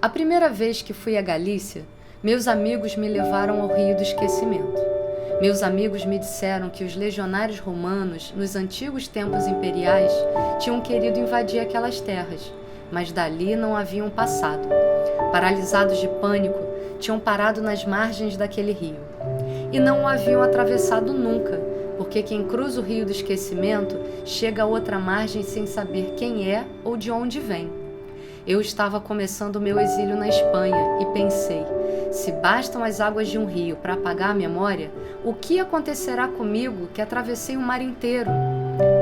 A primeira vez que fui à Galícia, meus amigos me levaram ao Rio do Esquecimento. Meus amigos me disseram que os legionários romanos, nos antigos tempos imperiais, tinham querido invadir aquelas terras, mas dali não haviam passado. Paralisados de pânico, tinham parado nas margens daquele rio. E não o haviam atravessado nunca, porque quem cruza o Rio do Esquecimento chega a outra margem sem saber quem é ou de onde vem. Eu estava começando o meu exílio na Espanha e pensei, se bastam as águas de um rio para apagar a memória, o que acontecerá comigo que atravessei o mar inteiro?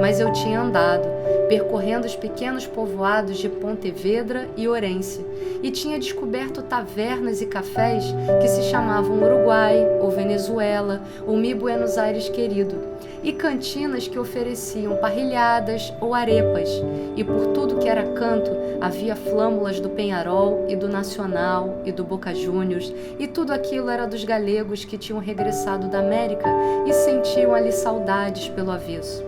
Mas eu tinha andado, percorrendo os pequenos povoados de Pontevedra e Orense, e tinha descoberto tavernas e cafés que se chamavam Uruguai, ou Venezuela, ou Mi Buenos Aires querido, e cantinas que ofereciam parrilhadas ou arepas, e por tudo que era canto havia flâmulas do Penharol e do Nacional e do Boca Juniors, e tudo aquilo era dos galegos que tinham regressado da América e sentiam ali saudades pelo avesso.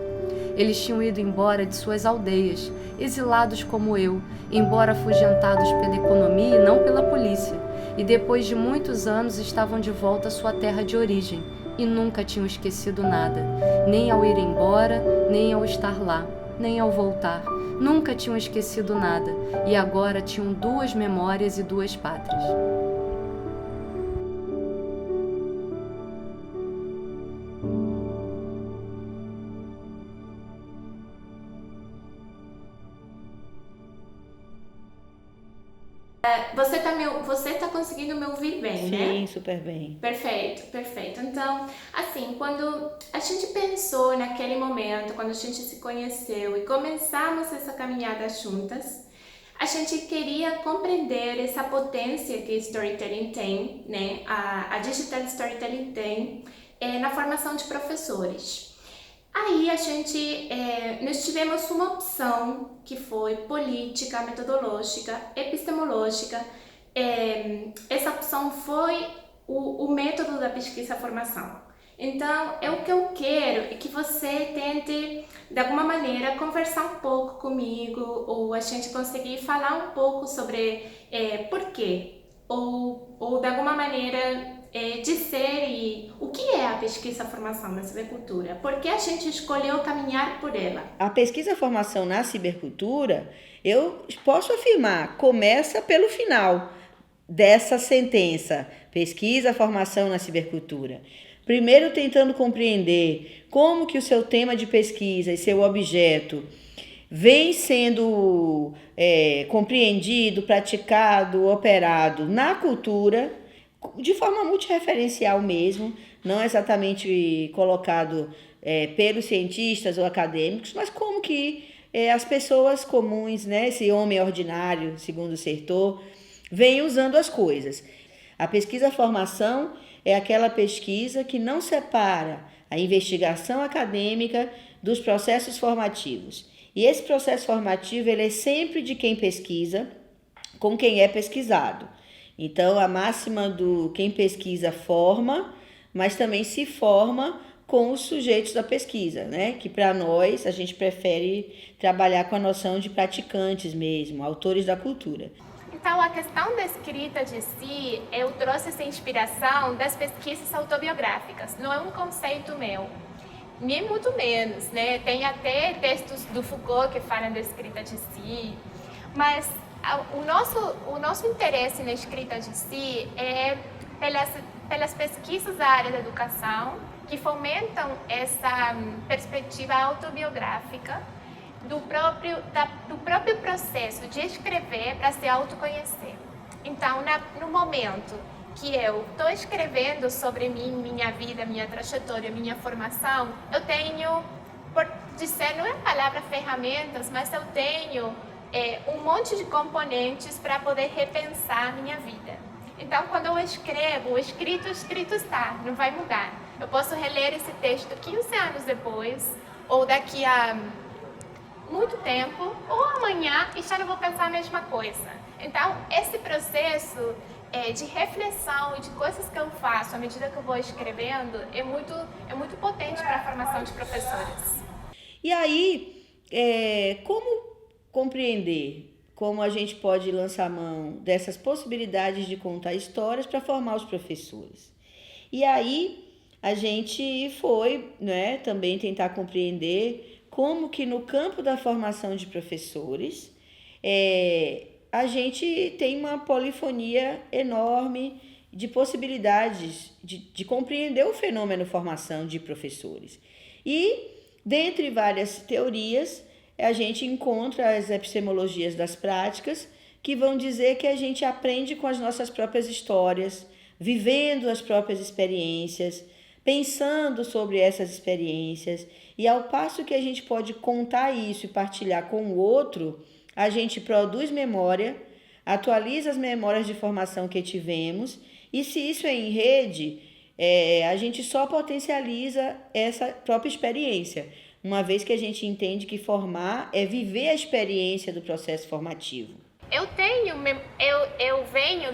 Eles tinham ido embora de suas aldeias, exilados como eu, embora afugentados pela economia e não pela polícia, e depois de muitos anos estavam de volta à sua terra de origem, e nunca tinham esquecido nada, nem ao ir embora, nem ao estar lá, nem ao voltar. Nunca tinham esquecido nada, e agora tinham duas memórias e duas pátrias. Você tá conseguindo me ouvir bem, né? Sim, super bem. Perfeito, perfeito. Então, assim, quando a gente pensou naquele momento, quando a gente se conheceu e começamos essa caminhada juntas, a gente queria compreender essa potência que storytelling tem, né? A digital storytelling tem na formação de professores. Aí nós tivemos uma opção que foi política, metodológica, epistemológica. Essa opção foi o método da pesquisa-formação. Então, o que eu quero é que você tente, de alguma maneira, conversar um pouco comigo, ou a gente conseguir falar um pouco sobre por quê, ou de alguma maneira dizer o que é a pesquisa-formação na cibercultura, por que a gente escolheu caminhar por ela. A pesquisa-formação na cibercultura, eu posso afirmar, começa pelo final dessa sentença, pesquisa-formação na cibercultura. Primeiro tentando compreender como que o seu tema de pesquisa e seu objeto vem sendo compreendido, praticado, operado na cultura, de forma multireferencial mesmo, não exatamente colocado pelos cientistas ou acadêmicos, mas como que as pessoas comuns, né, esse homem ordinário, segundo o Sertor, vem usando as coisas. A pesquisa-formação é aquela pesquisa que não separa a investigação acadêmica dos processos formativos. E esse processo formativo ele é sempre de quem pesquisa com quem é pesquisado. Então, a máxima do quem pesquisa forma, mas também se forma com os sujeitos da pesquisa, né? Que para nós, a gente prefere trabalhar com a noção de praticantes mesmo, autores da cultura. Então, a questão da escrita de si, eu trouxe essa inspiração das pesquisas autobiográficas. Não é um conceito meu, nem muito menos, né? Tem até textos do Foucault que falam da escrita de si, mas o nosso interesse na escrita de si é pelas pesquisas da área da educação que fomentam essa perspectiva autobiográfica do próprio processo de escrever para se autoconhecer. Então, no momento que eu estou escrevendo sobre mim, minha vida, minha trajetória, minha formação, eu tenho, por dizer, não é a palavra ferramentas, mas eu tenho um monte de componentes para poder repensar a minha vida. Então, quando eu escrevo, o escrito está, não vai mudar. Eu posso reler esse texto 15 anos depois, ou daqui a muito tempo, ou amanhã, e já não vou pensar a mesma coisa. Então, esse processo de reflexão e de coisas que eu faço à medida que eu vou escrevendo é muito potente para a formação de professores. E aí, como compreender como a gente pode lançar mão dessas possibilidades de contar histórias para formar os professores. E aí a gente foi, né, também tentar compreender como que no campo da formação de professores a gente tem uma polifonia enorme de possibilidades de compreender o fenômeno formação de professores. E, dentre várias teorias, a gente encontra as epistemologias das práticas, que vão dizer que a gente aprende com as nossas próprias histórias, vivendo as próprias experiências, pensando sobre essas experiências, e ao passo que a gente pode contar isso e partilhar com o outro, a gente produz memória, atualiza as memórias de formação que tivemos, e se isso é em rede, a gente só potencializa essa própria experiência, uma vez que a gente entende que formar é viver a experiência do processo formativo. Eu venho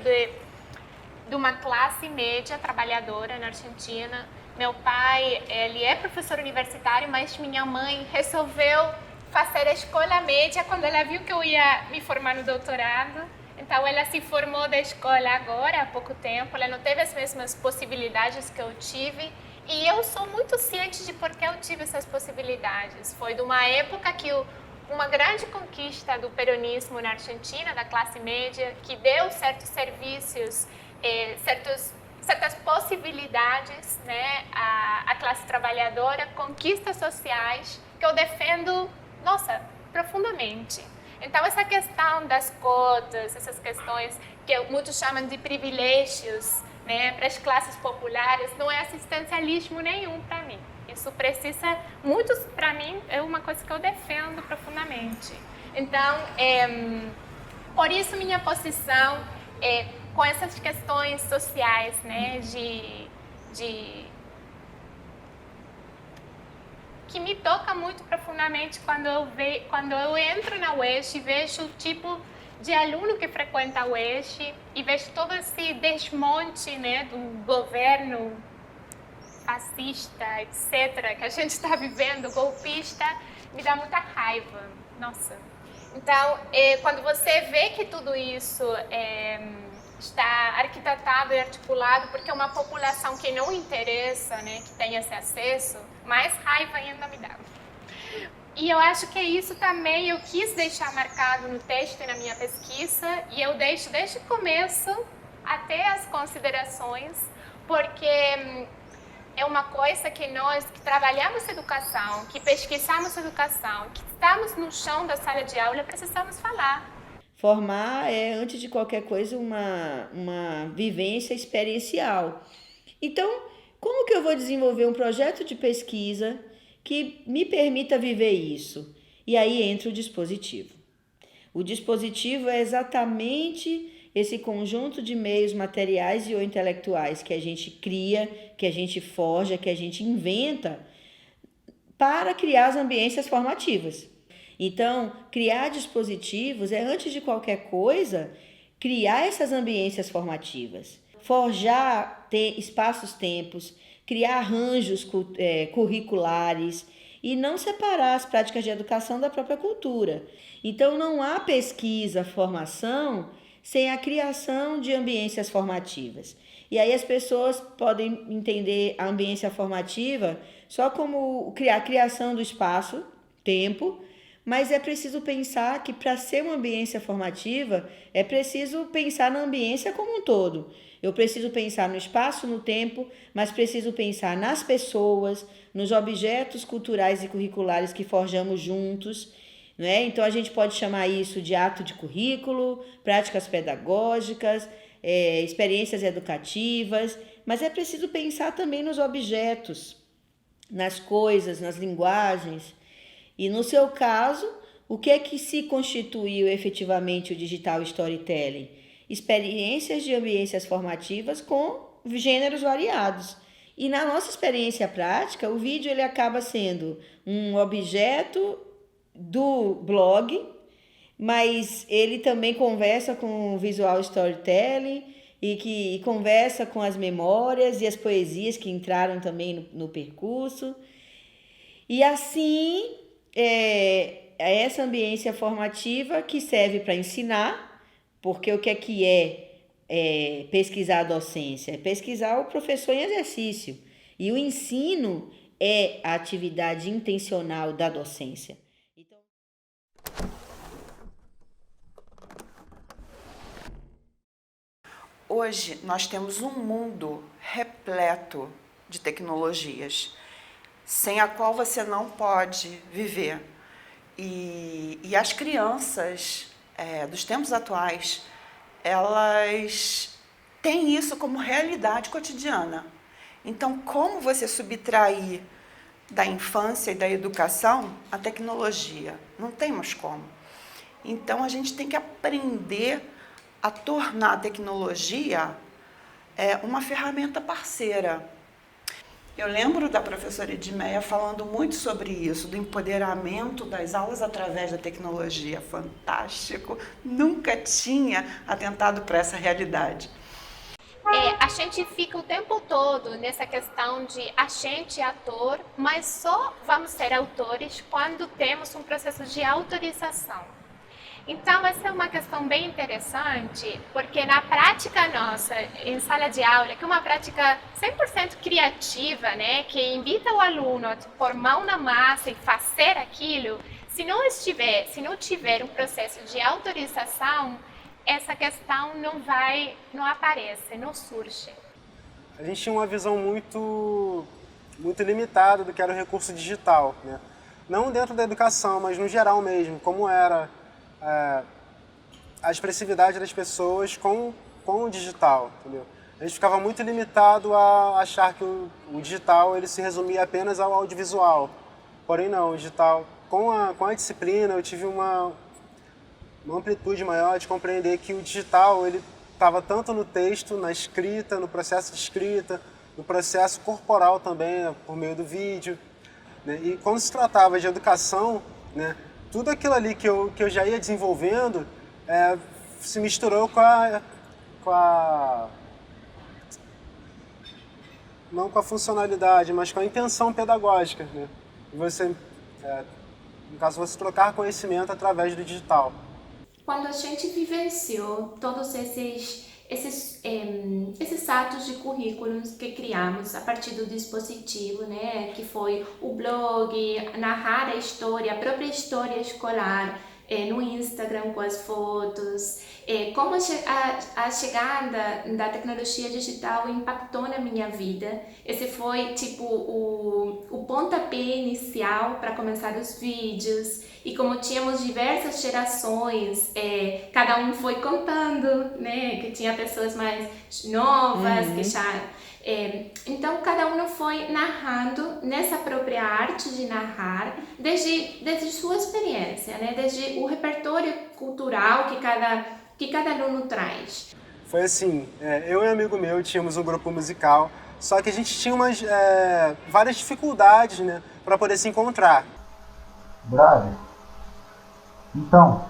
de uma classe média trabalhadora na Argentina. Meu pai, ele é professor universitário, mas minha mãe resolveu fazer a escola média quando ela viu que eu ia me formar no doutorado. Então ela se formou da escola agora, há pouco tempo. Ela não teve as mesmas possibilidades que eu tive. E eu sou muito ciente de por que eu tive essas possibilidades. Foi de uma época que uma grande conquista do peronismo na Argentina, da classe média, que deu certos serviços, certas possibilidades, né, à classe trabalhadora, conquistas sociais, que eu defendo, profundamente. Então, essa questão das cotas, essas questões que muitos chamam de privilégios, né, para as classes populares, não é assistencialismo nenhum para mim. Isso precisa, para mim, é uma coisa que eu defendo profundamente. Então, por isso minha posição com essas questões sociais, né, que me toca muito profundamente quando eu entro na UESC e vejo o tipo de aluno que frequenta a UESC e vejo todo esse desmonte, né, do governo fascista, etc., que a gente está vivendo, golpista, me dá muita raiva. Nossa. Então, quando você vê que tudo isso está arquitetado e articulado porque é uma população que não interessa, né, que tem esse acesso, mais raiva ainda me dá. E eu acho que isso também eu quis deixar marcado no texto e na minha pesquisa, e eu deixo desde o começo até as considerações, porque é uma coisa que nós que trabalhamos educação, que pesquisamos educação, que estamos no chão da sala de aula, precisamos falar. Formar é, antes de qualquer coisa, uma vivência experiencial. Então, como que eu vou desenvolver um projeto de pesquisa que me permita viver isso? E aí entra o dispositivo. O dispositivo é exatamente esse conjunto de meios materiais e ou intelectuais que a gente cria, que a gente forja, que a gente inventa para criar as ambiências formativas. Então, criar dispositivos é, antes de qualquer coisa, criar essas ambiências formativas. Forjar espaços-tempos, criar arranjos curriculares e não separar as práticas de educação da própria cultura. Então, não há pesquisa, formação, sem a criação de ambiências formativas. E aí as pessoas podem entender a ambiência formativa só como a criação do espaço, tempo, mas é preciso pensar que para ser uma ambiência formativa, é preciso pensar na ambiência como um todo. Eu preciso pensar no espaço, no tempo, mas preciso pensar nas pessoas, nos objetos culturais e curriculares que forjamos juntos, né? Então a gente pode chamar isso de ato de currículo, práticas pedagógicas, experiências educativas, mas é preciso pensar também nos objetos, nas coisas, nas linguagens. E no seu caso, o que é que se constituiu efetivamente o digital storytelling? Experiências de ambiências formativas com gêneros variados. E na nossa experiência prática, o vídeo ele acaba sendo um objeto do blog, mas ele também conversa com o visual storytelling e conversa com as memórias e as poesias que entraram também no percurso. E assim, essa ambiência formativa que serve para ensinar, porque o que é pesquisar a docência? É pesquisar o professor em exercício. E o ensino é a atividade intencional da docência. Então, hoje nós temos um mundo repleto de tecnologias, sem a qual você não pode viver. E as crianças dos tempos atuais, elas têm isso como realidade cotidiana. Então, como você subtrair da infância e da educação a tecnologia? Não tem mais como. Então, a gente tem que aprender a tornar a tecnologia uma ferramenta parceira. Eu lembro da professora Edmeia falando muito sobre isso, do empoderamento das aulas através da tecnologia. Fantástico! Nunca tinha atentado para essa realidade. A gente fica o tempo todo nessa questão de agente e ator, mas só vamos ser autores quando temos um processo de autorização. Então, essa é uma questão bem interessante, porque na prática nossa, em sala de aula, que é uma prática 100% criativa, né, que invita o aluno a pôr mão na massa e fazer aquilo, se não tiver um processo de autorização, essa questão não aparece, não surge. A gente tinha uma visão muito limitada do que era o recurso digital, né? Não dentro da educação, mas no geral mesmo, como era a expressividade das pessoas com o digital, entendeu? A gente ficava muito limitado a achar que o digital ele se resumia apenas ao audiovisual. Porém não, o digital, com a disciplina eu tive uma amplitude maior de compreender que o digital ele estava tanto no texto, na escrita, no processo de escrita, no processo corporal também, né, por meio do vídeo, né? E quando se tratava de educação, né, tudo aquilo ali que eu já ia desenvolvendo se misturou não com a funcionalidade, mas com a intenção pedagógica, né? E você, no caso, você trocar conhecimento através do digital. Quando a gente vivenciou todos esses atos de currículos que criamos a partir do dispositivo, né, que foi o blog, narrar a história, a própria história escolar, no Instagram com as fotos, como a chegada da tecnologia digital impactou na minha vida. Esse foi tipo o pontapé inicial para começar os vídeos, e como tínhamos diversas gerações, cada um foi contando, né, que tinha pessoas mais novas, que já... então cada um foi narrando nessa própria arte de narrar, desde sua experiência, né? Desde o repertório cultural que cada aluno traz. Foi assim, eu e um amigo meu tínhamos um grupo musical, só que a gente tinha várias dificuldades, né, para poder se encontrar. Brother, então,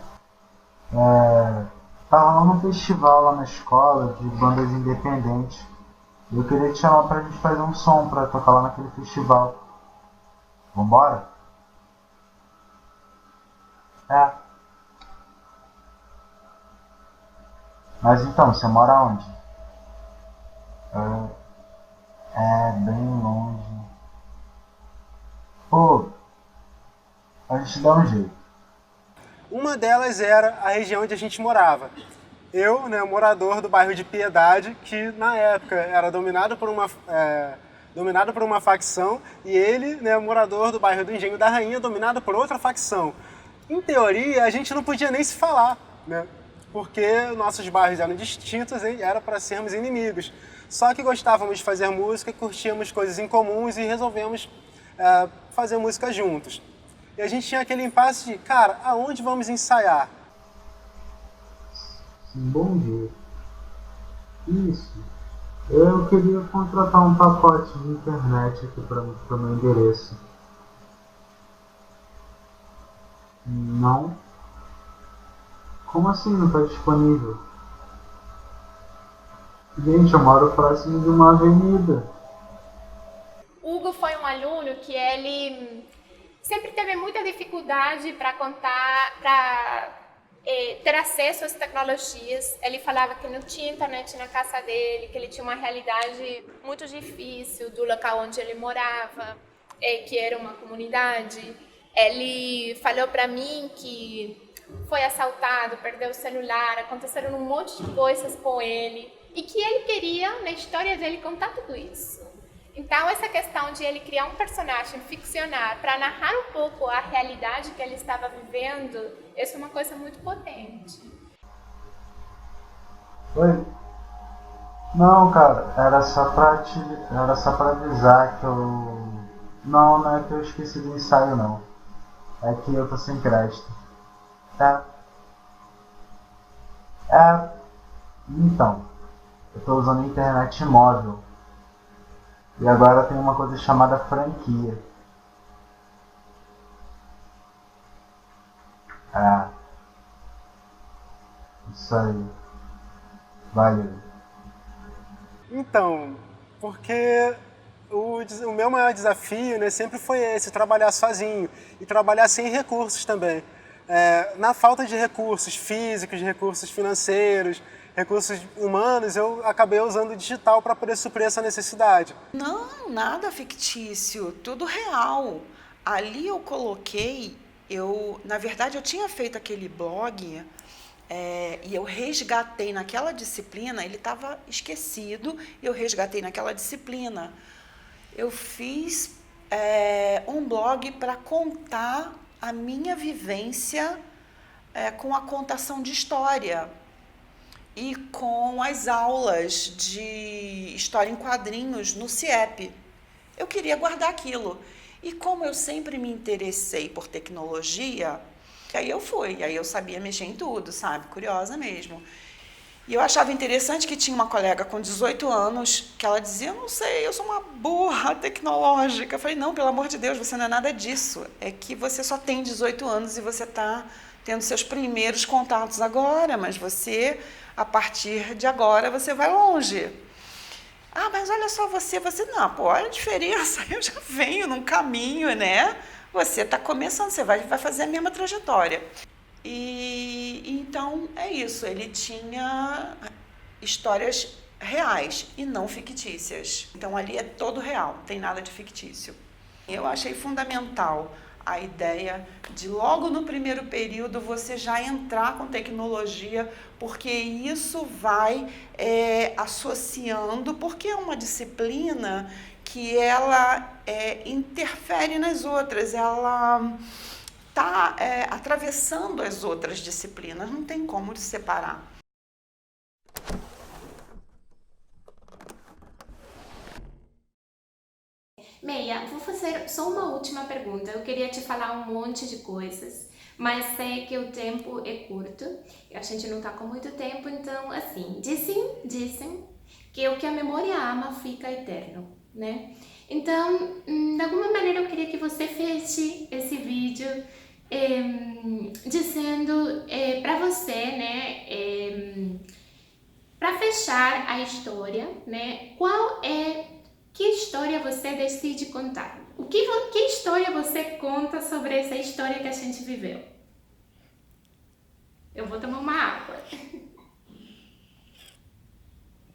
tava lá num festival lá na escola de bandas independentes. Eu queria te chamar pra gente fazer um som pra tocar lá naquele festival. Vambora? Mas então, você mora onde? Bem longe. Pô, a gente dá um jeito. Uma delas era a região onde a gente morava. Eu, né, morador do bairro de Piedade, que na época era dominado por uma facção, e ele, né, morador do bairro do Engenho da Rainha, dominado por outra facção. Em teoria, a gente não podia nem se falar, né, porque nossos bairros eram distintos e era para sermos inimigos. Só que gostávamos de fazer música, curtíamos coisas em comuns e resolvemos fazer música juntos. E a gente tinha aquele impasse de, cara, aonde vamos ensaiar? Bom dia. Isso. Eu queria contratar um pacote de internet aqui para o meu endereço. Não? Como assim não está disponível? Gente, eu moro próximo de uma avenida. Hugo foi um aluno que ele sempre teve muita dificuldade para contar, para ter acesso às tecnologias. Ele falava que não tinha internet na casa dele, que ele tinha uma realidade muito difícil do local onde ele morava, que era uma comunidade. Ele falou para mim que foi assaltado, perdeu o celular, aconteceram um monte de coisas com ele e que ele queria, na história dele, contar tudo isso. Então, essa questão de ele criar um personagem ficcional para narrar um pouco a realidade que ele estava vivendo, isso é uma coisa muito potente. Oi? Não, cara, era só pra avisar que eu... Não é que eu esqueci do ensaio, não. É que eu tô sem crédito. Então, eu tô usando a internet móvel. E agora tem uma coisa chamada franquia. Isso aí. Valeu. Então, porque o meu maior desafio, né, sempre foi esse, trabalhar sozinho e trabalhar sem recursos também. Na falta de recursos físicos, de recursos financeiros, recursos humanos, eu acabei usando o digital para poder suprir essa necessidade. Não, nada fictício, tudo real. Ali eu coloquei, na verdade eu tinha feito aquele blog e eu resgatei naquela disciplina, ele estava esquecido, eu resgatei naquela disciplina. Eu fiz um blog para contar a minha vivência com a contação de história e com as aulas de história em quadrinhos no CIEP. Eu queria guardar aquilo. E como eu sempre me interessei por tecnologia, aí eu sabia mexer em tudo, sabe? Curiosa mesmo. E eu achava interessante que tinha uma colega com 18 anos que ela dizia, não sei, eu sou uma burra tecnológica. Eu falei, não, pelo amor de Deus, você não é nada disso. É que você só tem 18 anos e você está tendo seus primeiros contatos agora, mas você, a partir de agora, você vai longe. Ah, mas olha só, você não, pô, olha a diferença, eu já venho num caminho, né? Você está começando, você vai fazer a mesma trajetória. E então é isso, ele tinha histórias reais e não fictícias. Então ali é todo real, não tem nada de fictício. Eu achei fundamental a ideia de logo no primeiro período você já entrar com tecnologia, porque isso vai associando, porque é uma disciplina que ela interfere nas outras, ela está atravessando as outras disciplinas, não tem como de separar. Meia, vou fazer só uma última pergunta. Eu queria te falar um monte de coisas, mas sei que o tempo é curto, a gente não está com muito tempo, então, assim, dizem que o que a memória ama fica eterno, né? Então, de alguma maneira eu queria que você feche esse vídeo dizendo para você, né, para fechar a história, né, que história você decide contar? Que história você conta sobre essa história que a gente viveu? Eu vou tomar uma água.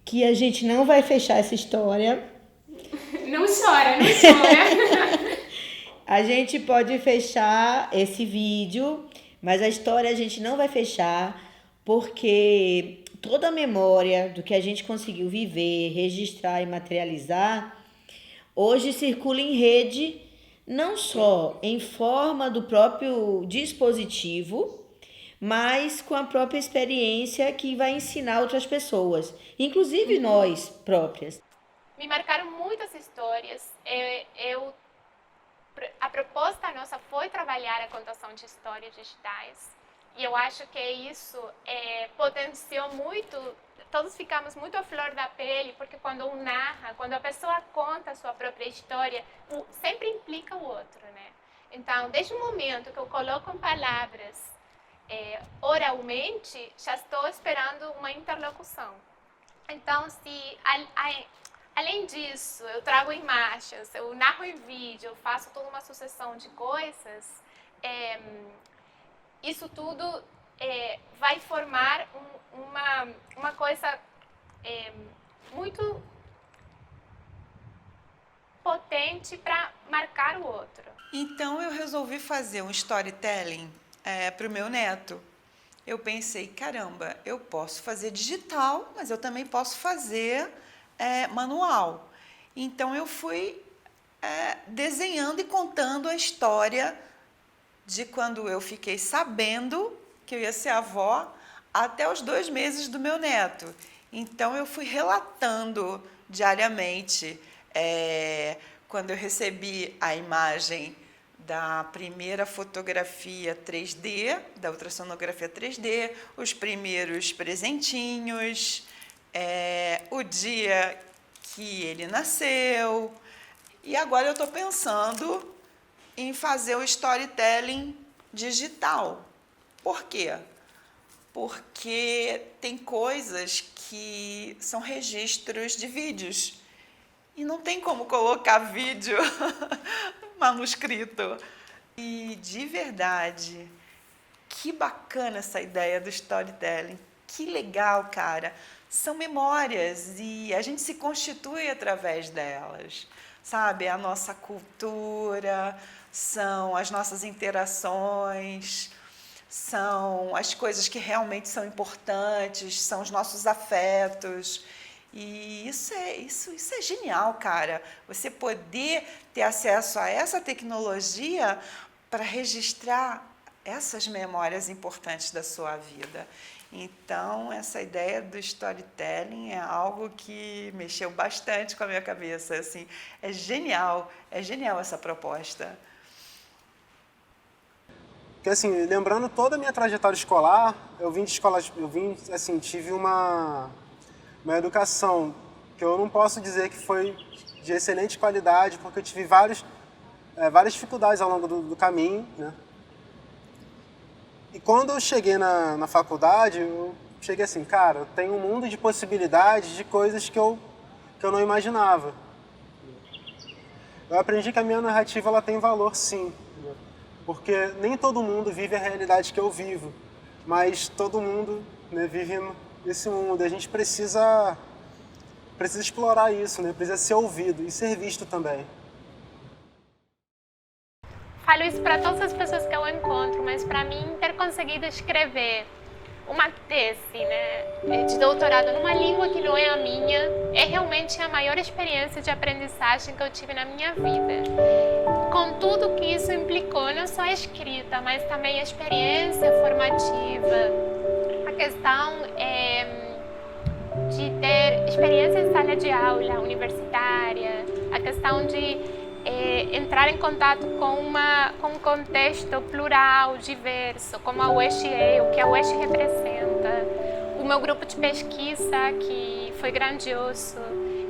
Que a gente não vai fechar essa história. Não chora, não chora. A gente pode fechar esse vídeo, mas a história a gente não vai fechar, porque toda a memória do que a gente conseguiu viver, registrar e materializar, hoje circula em rede, não só em forma do próprio dispositivo, mas com a própria experiência que vai ensinar outras pessoas, inclusive nós próprias. Me marcaram muitas histórias. A proposta nossa foi trabalhar a contação de histórias digitais. E eu acho que isso potenciou muito, todos ficamos muito à flor da pele, porque quando um narra, quando a pessoa conta a sua própria história, sempre implica o outro, né? Então, desde o momento que eu coloco em palavras oralmente, já estou esperando uma interlocução. Então, se Além disso, eu trago imagens, eu narro em vídeo, eu faço toda uma sucessão de coisas. Isso tudo vai formar uma coisa muito potente para marcar o outro. Então eu resolvi fazer um storytelling para o meu neto. Eu pensei, caramba, eu posso fazer digital, mas eu também posso fazer manual. Então eu fui desenhando e contando a história de quando eu fiquei sabendo que eu ia ser avó até os 2 meses do meu neto. Então eu fui relatando diariamente quando eu recebi a imagem da primeira fotografia 3D, da ultrassonografia 3D, os primeiros presentinhos, o dia que ele nasceu. E agora eu estou pensando em fazer o storytelling digital. Por quê? Porque tem coisas que são registros de vídeos e não tem como colocar vídeo manuscrito. E de verdade, que bacana essa ideia do storytelling. Que legal, cara. São memórias e a gente se constitui através delas, sabe? A nossa cultura, são as nossas interações, são as coisas que realmente são importantes, são os nossos afetos. E isso é genial, cara. Você poder ter acesso a essa tecnologia para registrar essas memórias importantes da sua vida. Então, essa ideia do storytelling é algo que mexeu bastante com a minha cabeça. Assim, é genial essa proposta. Porque, assim, lembrando toda a minha trajetória escolar, tive uma educação que eu não posso dizer que foi de excelente qualidade, porque eu tive várias dificuldades ao longo do caminho, né? E quando eu cheguei na faculdade, eu cheguei assim, cara, eu tenho um mundo de possibilidades de coisas que eu não imaginava. Eu aprendi que a minha narrativa ela tem valor, sim, né? Porque nem todo mundo vive a realidade que eu vivo, mas todo mundo, né, vive nesse mundo. E a gente precisa explorar isso, né? Precisa ser ouvido e ser visto também. Falo isso para todas as pessoas que eu encontro, mas para mim ter conseguido escrever uma tese, né, de doutorado numa língua que não é a minha, é realmente a maior experiência de aprendizagem que eu tive na minha vida. Com tudo que isso implicou, não só a escrita, mas também a experiência formativa, a questão de ter experiência em sala de aula universitária, a questão de entrar em contato com um contexto plural, diverso, como a UESH é, o que a UESH representa, o meu grupo de pesquisa, que foi grandioso,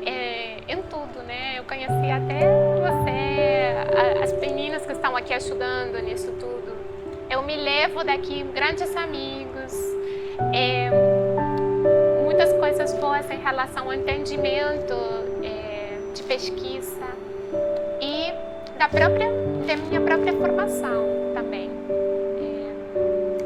em tudo, né? Eu conheci até você, as meninas que estão aqui ajudando nisso tudo. Eu me levo daqui grandes amigos, muitas coisas boas em relação ao entendimento de pesquisa e da minha própria formação também.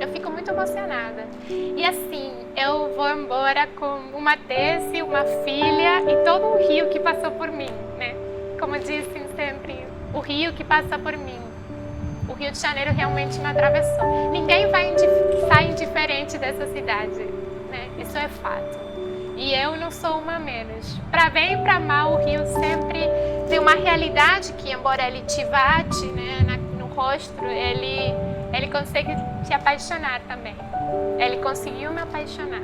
Eu fico muito emocionada. E assim, eu vou embora com uma tese, uma filha e todo um rio que passou por mim, né? Como dizem sempre, o rio que passa por mim. O Rio de Janeiro realmente me atravessou. Ninguém sai indiferente dessa cidade, né? Isso é fato. E eu não sou uma menos. Para bem e para mal, o Rio sempre tem uma realidade que, embora ele te bate, né, no rosto, ele consegue te apaixonar também. Ele conseguiu me apaixonar.